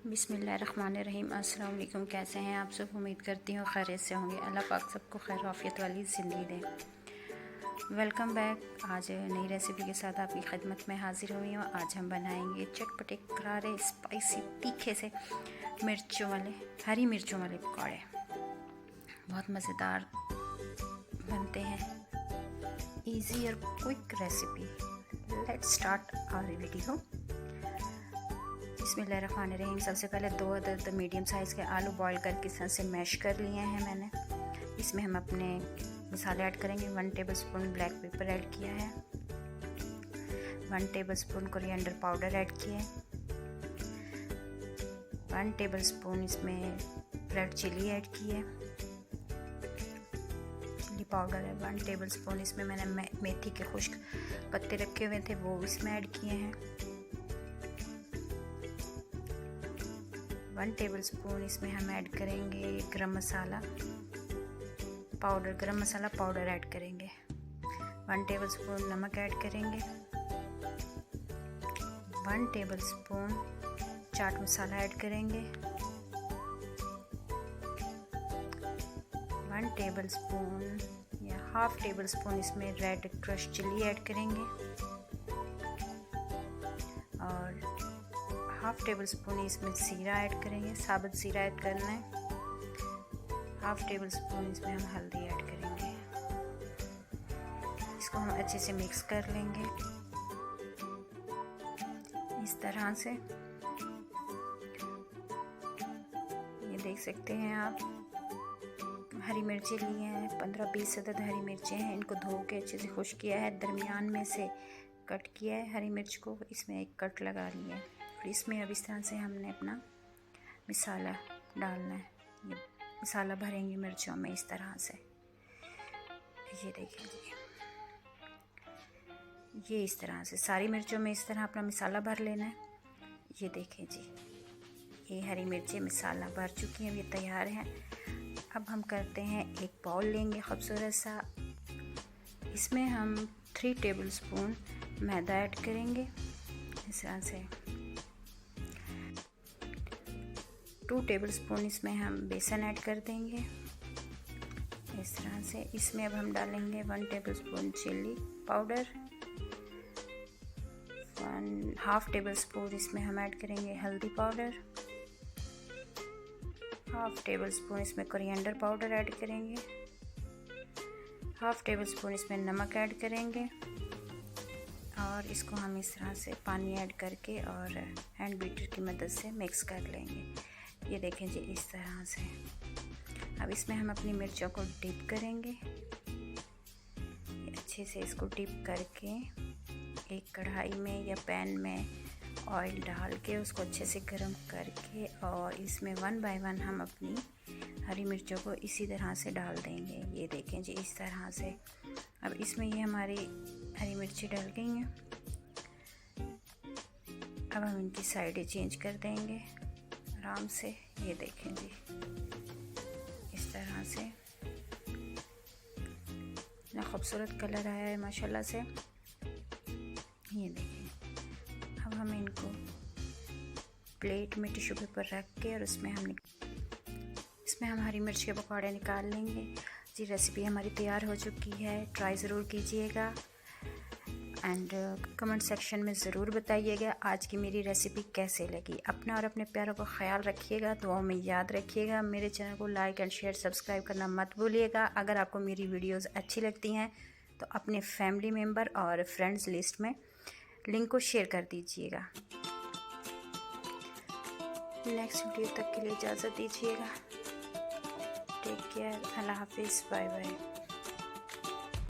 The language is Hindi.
बिस्मिल्लाहिर्रहमानिर्रहीम। अस्सलाम वालेकुम। कैसे हैं आप सब? उम्मीद करती हूँ खैरियत से होंगे। अल्लाह पाक सबको खैर आफियत वाली ज़िंदगी दे। Welcome back. आज नई रेसिपी के साथ आपकी खिदमत में हाजिर हुई हूँ। आज हम बनाएंगे चटपटे करारे स्पाइसी तीखे से हरी मिर्चों वाले पकौड़े। बहुत मज़ेदार बनते हैं। ईजी और quick recipe. Let's start our video. बिस्मिल्लाहिर्रहमानिर्रहीम। सबसे पहले 2 अदद मीडियम साइज़ के आलू बॉईल करके इस तरह से मैश कर लिए हैं मैंने। इसमें हम अपने मसाले ऐड करेंगे। 1 टेबलस्पून ब्लैक पेपर ऐड किया है, 1 टेबलस्पून कोरिएंडर पाउडर ऐड किया है, 1 टेबलस्पून इसमें रेड चिली ऐड की है, चिली पाउडर है 1 टेबलस्पून। इसमें मैंने मेथी के खुश्क पत्ते रखे हुए थे वो इसमें ऐड किए हैं। 1 टेबलस्पून इसमें हम ऐड करेंगे गरम मसाला पाउडर ऐड करेंगे। 1 टेबलस्पून नमक ऐड करेंगे। 1 टेबलस्पून चाट मसाला ऐड करेंगे। 1 टेबलस्पून या हाफ टेबलस्पून इसमें रेड क्रश चिली ऐड करेंगे और हाफ टेबलस्पून इसमें जीरा ऐड करेंगे। साबुत जीरा ऐड करना है। हाफ टेबलस्पून इसमें हम हल्दी ऐड करेंगे। इसको हम अच्छे से मिक्स कर लेंगे इस तरह से। ये देख सकते हैं आप, हरी मिर्चें ली हैं 15-20 अदद हरी मिर्चें हैं। इनको धो के अच्छे से खुश्क किया है, दरमियान में से कट किया है हरी मिर्च को। इसमें एक कट लगा लिया है। फिर इसमें अब इस तरह से हमने अपना मसाला डालना है। ये मसाला भरेंगे मिर्चों में इस तरह से। ये देखिए जी, ये इस तरह से सारी मिर्चों में इस तरह अपना मसाला भर लेना है। ये देखें जी, ये हरी मिर्चें मसाला भर चुकी हैं, ये तैयार हैं। अब हम करते हैं, एक बाउल लेंगे खूबसूरत सा। इसमें हम 3 टेबलस्पून मैदा ऐड करेंगे इस तरह से। 2 टेबलस्पून इसमें हम बेसन ऐड कर देंगे इस तरह से। इसमें अब हम डालेंगे 1 टेबलस्पून चिली पाउडर, 1/2 टेबलस्पून इसमें हम ऐड करेंगे हल्दी पाउडर, 1/2 टेबलस्पून इसमें कोरिएंडर पाउडर ऐड करेंगे, 1/2 टेबलस्पून इसमें नमक ऐड करेंगे और इसको हम इस तरह से पानी ऐड करके और हैंड बीटर की मदद से मिक्स कर लेंगे। ये देखें जी, इस तरह से। अब इसमें हम अपनी मिर्चों को डिप करेंगे। अच्छे से इसको डिप करके एक कढ़ाई में या पैन में ऑयल डाल के उसको अच्छे से गर्म करके और इसमें 1 बाय 1 हम अपनी हरी मिर्चों को इसी तरह से डाल देंगे। ये देखें जी, इस तरह से। अब इसमें ये हमारी हरी मिर्ची डल गई हैं। अब हम इनकी साइडें चेंज कर देंगे आराम से। ये देखें जी, इस तरह से इतना खूबसूरत कलर आया है माशाल्लाह से। ये देखें, अब हम इनको प्लेट में टिश्यू पेपर रख के और इसमें हम हरी मिर्च के पकौड़े निकाल लेंगे जी। रेसिपी हमारी तैयार हो चुकी है। ट्राई ज़रूर कीजिएगा एंड कमेंट सेक्शन में ज़रूर बताइएगा आज की मेरी रेसिपी कैसे लगी। अपना और अपने प्यारों का ख्याल रखिएगा, दुआओं में याद रखिएगा। मेरे चैनल को लाइक एंड शेयर सब्सक्राइब करना मत भूलिएगा। अगर आपको मेरी वीडियोस अच्छी लगती हैं तो अपने फैमिली मेम्बर और फ्रेंड्स लिस्ट में लिंक को शेयर कर दीजिएगा। नेक्स्ट वीडियो तक के लिए इजाज़त दीजिएगा। Take care. अल्लाह हाफिज़। Bye bye.